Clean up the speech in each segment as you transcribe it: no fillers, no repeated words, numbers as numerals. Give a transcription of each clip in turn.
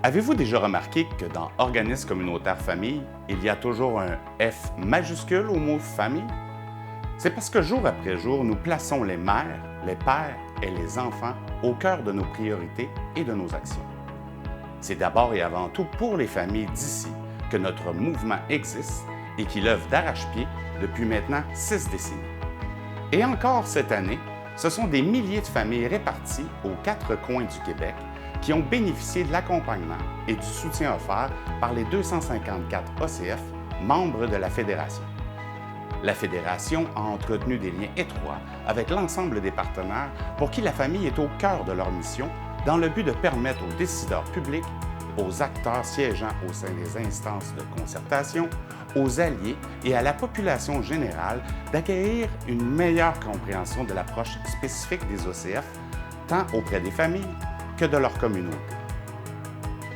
Avez-vous déjà remarqué que dans Organisme communautaire famille, il y a toujours un F majuscule au mot famille? C'est parce que jour après jour, nous plaçons les mères, les pères et les enfants au cœur de nos priorités et de nos actions. C'est d'abord et avant tout pour les familles d'ici que notre mouvement existe et qu'il œuvre d'arrache-pied depuis maintenant 6 décennies. Et encore cette année, ce sont des milliers de familles réparties aux 4 coins du Québec qui ont bénéficié de l'accompagnement et du soutien offert par les 254 OCF membres de la Fédération. La Fédération a entretenu des liens étroits avec l'ensemble des partenaires pour qui la famille est au cœur de leur mission dans le but de permettre aux décideurs publics, aux acteurs siégeant au sein des instances de concertation, aux alliés et à la population générale d'acquérir une meilleure compréhension de l'approche spécifique des OCF, tant auprès des familles que de leur communauté.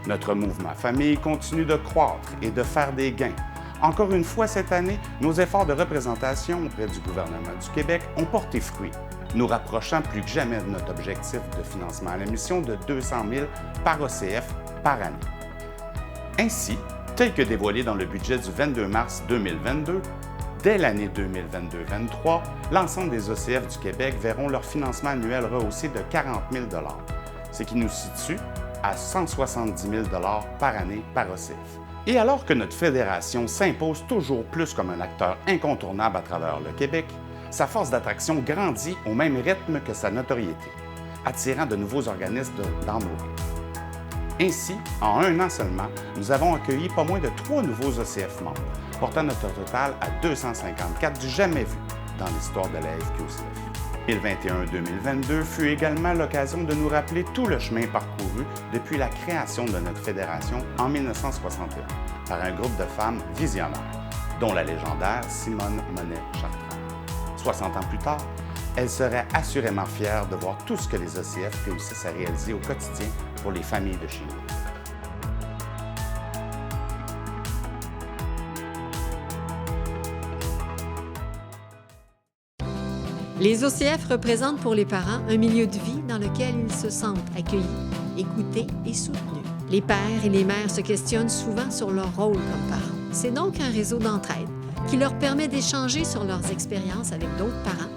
Notre mouvement famille continue de croître et de faire des gains. Encore une fois cette année, nos efforts de représentation auprès du gouvernement du Québec ont porté fruit, nous rapprochant plus que jamais de notre objectif de financement à la mission de 200 000 par OCF par année. Ainsi, tel que dévoilé dans le budget du 22 mars 2022, dès l'année 2022-23, l'ensemble des OCF du Québec verront leur financement annuel rehaussé de 40 000 $, ce qui nous situe à 170 000 $ par année par OCF. Et alors que notre fédération s'impose toujours plus comme un acteur incontournable à travers le Québec, sa force d'attraction grandit au même rythme que sa notoriété, attirant de nouveaux organismes dans nos rangs. Ainsi, en un an seulement, nous avons accueilli pas moins de 3 nouveaux OCF membres, portant notre total à 254 du jamais vu dans l'histoire de la FQOCF. 2021-2022 fut également l'occasion de nous rappeler tout le chemin parcouru depuis la création de notre fédération en 1961 par un groupe de femmes visionnaires, dont la légendaire Simone Monet-Chartrand. 60 ans plus tard, elle serait assurément fière de voir tout ce que les OCF réussissent à réaliser au quotidien pour les familles de chez nous. Les OCF représentent pour les parents un milieu de vie dans lequel ils se sentent accueillis, écoutés et soutenus. Les pères et les mères se questionnent souvent sur leur rôle comme parents. C'est donc un réseau d'entraide qui leur permet d'échanger sur leurs expériences avec d'autres parents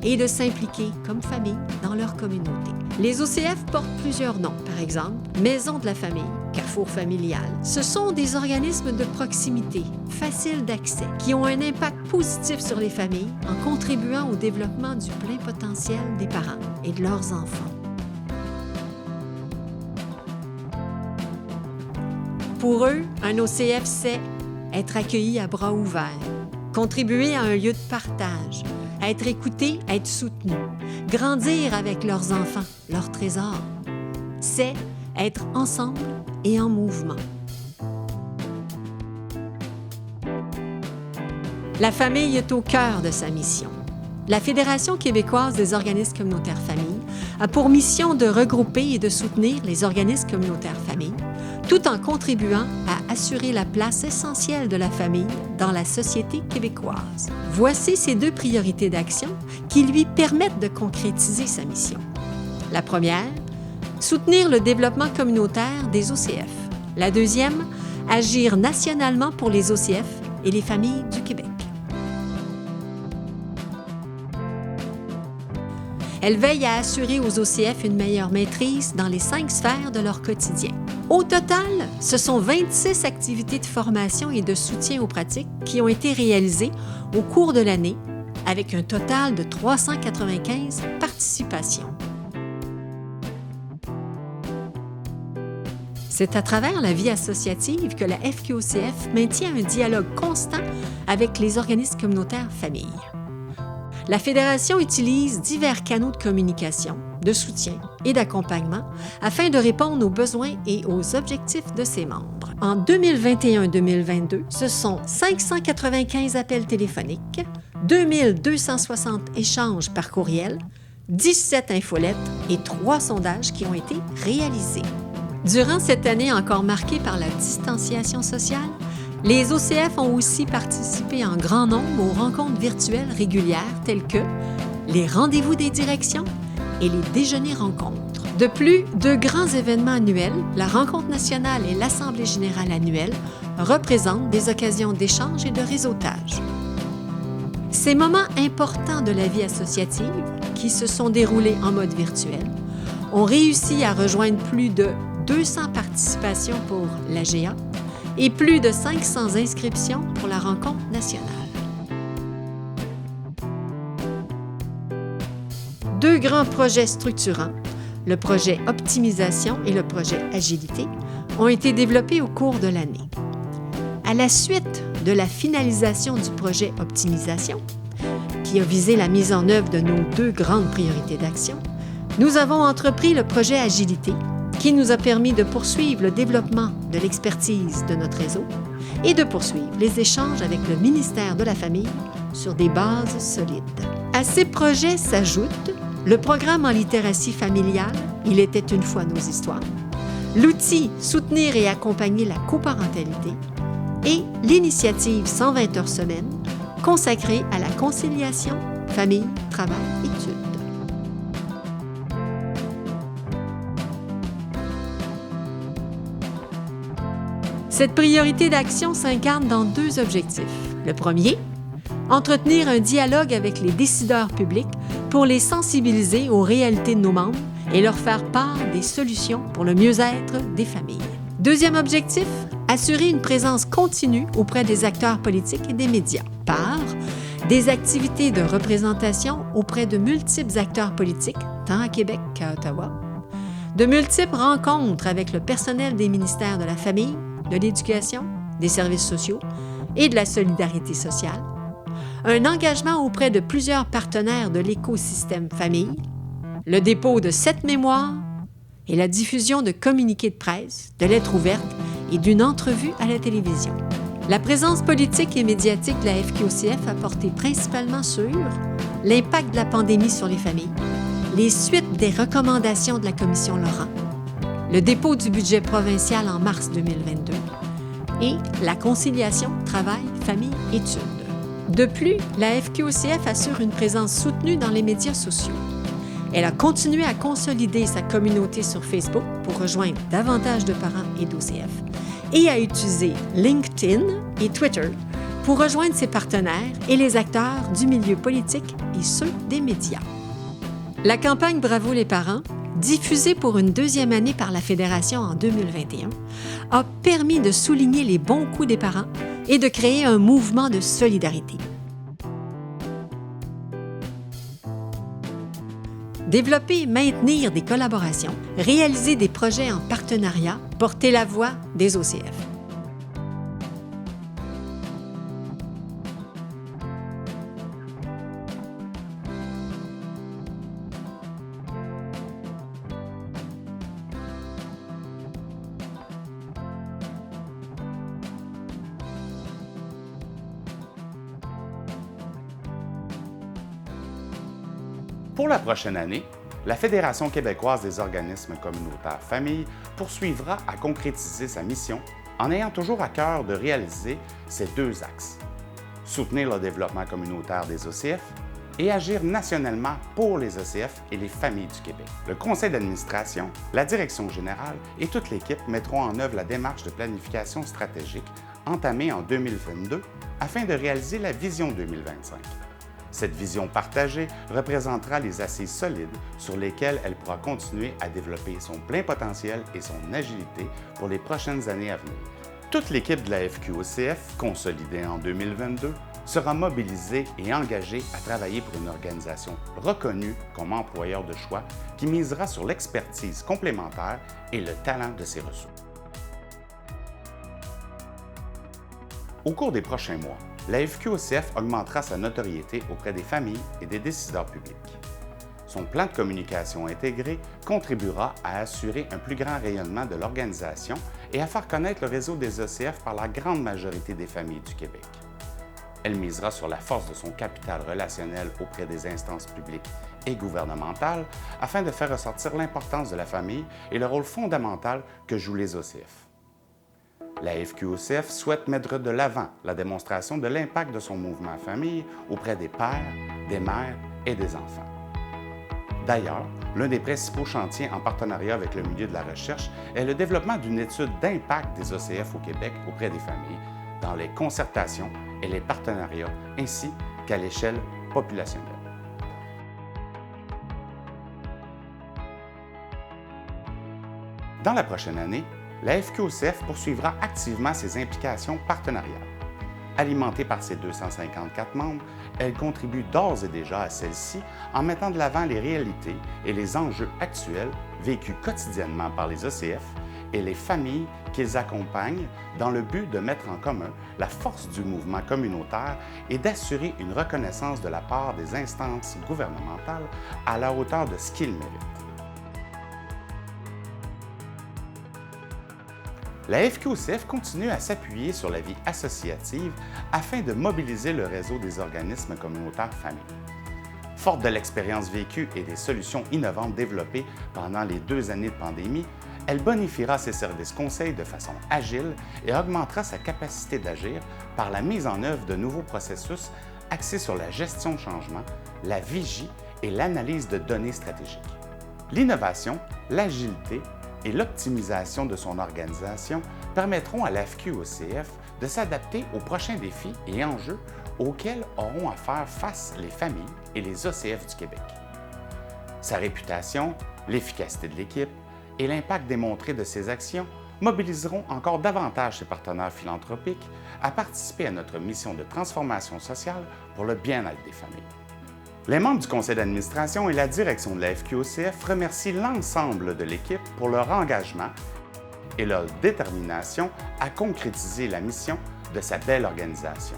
et de s'impliquer comme famille dans leur communauté. Les OCF portent plusieurs noms, par exemple Maison de la famille, Carrefour familial. Ce sont des organismes de proximité, faciles d'accès, qui ont un impact positif sur les familles en contribuant au développement du plein potentiel des parents et de leurs enfants. Pour eux, un OCF, c'est être accueilli à bras ouverts, contribuer à un lieu de partage, être écouté, être soutenu, grandir avec leurs enfants, leurs trésors. C'est être ensemble et en mouvement. La famille est au cœur de sa mission. La Fédération québécoise des organismes communautaires familles a pour mission de regrouper et de soutenir les organismes communautaires familles, tout en contribuant à assurer la place essentielle de la famille dans la société québécoise. Voici ces 2 priorités d'action qui lui permettent de concrétiser sa mission. La première, soutenir le développement communautaire des OCF. La deuxième, agir nationalement pour les OCF et les familles du Québec. Elle veille à assurer aux OCF une meilleure maîtrise dans les 5 sphères de leur quotidien. Au total, ce sont 26 activités de formation et de soutien aux pratiques qui ont été réalisées au cours de l'année, avec un total de 395 participations. C'est à travers la vie associative que la FQOCF maintient un dialogue constant avec les organismes communautaires familles. La Fédération utilise divers canaux de communication, de soutien et d'accompagnement afin de répondre aux besoins et aux objectifs de ses membres. En 2021-2022, ce sont 595 appels téléphoniques, 2260 échanges par courriel, 17 infolettes et 3 sondages qui ont été réalisés. Durant cette année encore marquée par la distanciation sociale, les OCF ont aussi participé en grand nombre aux rencontres virtuelles régulières telles que les rendez-vous des directions et les déjeuners rencontres. De plus, deux grands événements annuels, la Rencontre nationale et l'Assemblée générale annuelle, représentent des occasions d'échange et de réseautage. Ces moments importants de la vie associative, qui se sont déroulés en mode virtuel, ont réussi à rejoindre plus de 200 participations pour l'AGA et plus de 500 inscriptions pour la Rencontre nationale. Deux grands projets structurants, le projet Optimisation et le projet Agilité, ont été développés au cours de l'année. À la suite de la finalisation du projet Optimisation, qui a visé la mise en œuvre de nos deux grandes priorités d'action, nous avons entrepris le projet Agilité, qui nous a permis de poursuivre le développement de l'expertise de notre réseau et de poursuivre les échanges avec le ministère de la Famille sur des bases solides. À ces projets s'ajoutent le programme en littératie familiale « Il était une fois nos histoires », l'outil « Soutenir et accompagner la coparentalité » et l'initiative 120 heures semaine consacrée à la conciliation famille, travail, études. Cette priorité d'action s'incarne dans deux objectifs. Le premier, entretenir un dialogue avec les décideurs publics pour les sensibiliser aux réalités de nos membres et leur faire part des solutions pour le mieux-être des familles. Deuxième objectif, assurer une présence continue auprès des acteurs politiques et des médias par des activités de représentation auprès de multiples acteurs politiques, tant à Québec qu'à Ottawa, de multiples rencontres avec le personnel des ministères de la Famille, de l'Éducation, des services sociaux et de la solidarité sociale, un engagement auprès de plusieurs partenaires de l'écosystème famille, le dépôt de 7 mémoires et la diffusion de communiqués de presse, de lettres ouvertes et d'une entrevue à la télévision. La présence politique et médiatique de la FQOCF a porté principalement sur l'impact de la pandémie sur les familles, les suites des recommandations de la Commission Laurent, le dépôt du budget provincial en mars 2022 et la conciliation travail-famille-études. De plus, la FQOCF assure une présence soutenue dans les médias sociaux. Elle a continué à consolider sa communauté sur Facebook pour rejoindre davantage de parents et d'OCF et à utiliser LinkedIn et Twitter pour rejoindre ses partenaires et les acteurs du milieu politique et ceux des médias. La campagne Bravo les parents, diffusée pour une deuxième année par la Fédération en 2021, a permis de souligner les bons coups des parents et de créer un mouvement de solidarité. Développer et maintenir des collaborations, réaliser des projets en partenariat, porter la voix des OCF. Pour la prochaine année, la Fédération québécoise des organismes communautaires familles poursuivra à concrétiser sa mission en ayant toujours à cœur de réaliser ces deux axes. Soutenir le développement communautaire des OCF et agir nationalement pour les OCF et les familles du Québec. Le conseil d'administration, la direction générale et toute l'équipe mettront en œuvre la démarche de planification stratégique entamée en 2022 afin de réaliser la vision 2025. Cette vision partagée représentera les assises solides sur lesquelles elle pourra continuer à développer son plein potentiel et son agilité pour les prochaines années à venir. Toute l'équipe de la FQOCF, consolidée en 2022, sera mobilisée et engagée à travailler pour une organisation reconnue comme employeur de choix qui misera sur l'expertise complémentaire et le talent de ses ressources. Au cours des prochains mois, la FQOCF augmentera sa notoriété auprès des familles et des décideurs publics. Son plan de communication intégré contribuera à assurer un plus grand rayonnement de l'organisation et à faire connaître le réseau des OCF par la grande majorité des familles du Québec. Elle misera sur la force de son capital relationnel auprès des instances publiques et gouvernementales afin de faire ressortir l'importance de la famille et le rôle fondamental que jouent les OCF. La FQOCF souhaite mettre de l'avant la démonstration de l'impact de son mouvement famille auprès des pères, des mères et des enfants. D'ailleurs, L'un des principaux chantiers en partenariat avec le milieu de la recherche est le développement d'une étude d'impact des OCF au Québec auprès des familles, dans les concertations et les partenariats, ainsi qu'à l'échelle populationnelle. Dans la prochaine année, la FQOCF poursuivra activement ses implications partenariales. Alimentée par ses 254 membres, elle contribue d'ores et déjà à celle-ci en mettant de l'avant les réalités et les enjeux actuels vécus quotidiennement par les OCF et les familles qu'ils accompagnent dans le but de mettre en commun la force du mouvement communautaire et d'assurer une reconnaissance de la part des instances gouvernementales à la hauteur de ce qu'ils méritent. La FQOCF continue à s'appuyer sur la vie associative afin de mobiliser le réseau des organismes communautaires familles. Forte de l'expérience vécue et des solutions innovantes développées pendant les 2 années de pandémie, elle bonifiera ses services conseils de façon agile et augmentera sa capacité d'agir par la mise en œuvre de nouveaux processus axés sur la gestion de changement, la vigie et l'analyse de données stratégiques. L'innovation, l'agilité et l'optimisation de son organisation permettront à la FQOCF de s'adapter aux prochains défis et enjeux auxquels auront à faire face les familles et les OCF du Québec. Sa réputation, l'efficacité de l'équipe et l'impact démontré de ses actions mobiliseront encore davantage ses partenaires philanthropiques à participer à notre mission de transformation sociale pour le bien-être des familles. Les membres du conseil d'administration et la direction de la FQOCF remercient l'ensemble de l'équipe pour leur engagement et leur détermination à concrétiser la mission de sa belle organisation.